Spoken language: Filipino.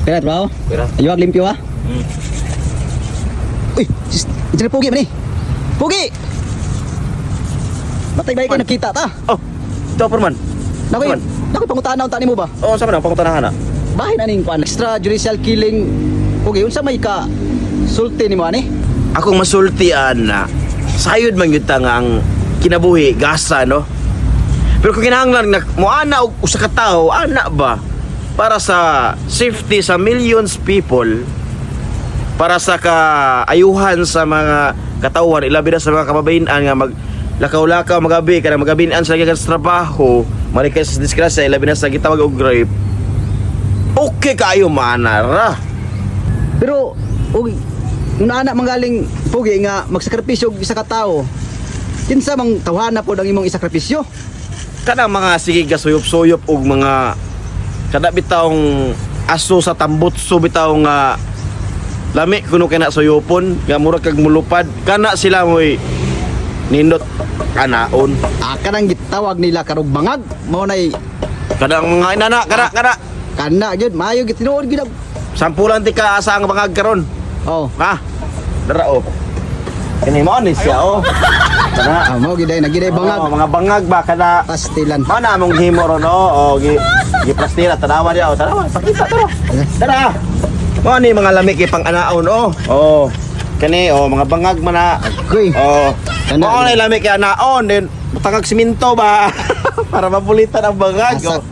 Pera bro. Pera. Ayuag limpyo ha. Uy, ito na pugi ba ni? Pugi! Matay ba kayo nakita ta? Oh, ito Perman. Nakoy, Man. pangutana ang tani mo ba? Oo, sama na, pangutanahan na. Bahin na ning kwan, extrajudicial killing. Pugi, unsa may ka sulti ni mo ani? Akong masultian na sayod man yun nga ang kinabuhi, gasa, no? Pero kung kinahanglan na mo ana og usa ka tawo, ana ba? Para sa safety sa millions people, para sa kaayuhan sa mga katawan, ilabi na sa mga kababayan nga lakaw-lakaw magabi kana magabinan sa gikan sa trabaho, marikay sa disgrasya, ilabi na sa gitawag og rape. Okay kayo manara. Pero uy, una anak manggaling pugi nga magsakripisyo og isa ka tawo. Kinsa mang tawhana pod ang imong isakripisyo? Kada mga sige gasuyop-suyop og mga kada bitawng aso sa tambutso bitaw nga lami kuno kay na suyopon nga murag kag mulupad kana sila moy nindot kanaon. Kanang gitawag nila karog bangag mao nay Kada mga inana kada kana gyud maayo gid tinuod gyud. sampulan ti ka asa ang bangag karon. Oh, Ha? Dara o. Kini mo ni siya o. Kana mao gid ay nagiday bangag. mga bangag ba kada Pastilan. mana mong himo ron o gi plastira tanawa dia o tanawa pakita to. Dara. Mo ni mga lami kay pang anaon o. Oh. Kani o mga bangag man na. Kuy. Oh. Ano? Mo ni lami kay anaon din tangag simento ba para mapulitan ang bangag. Asa- Oh.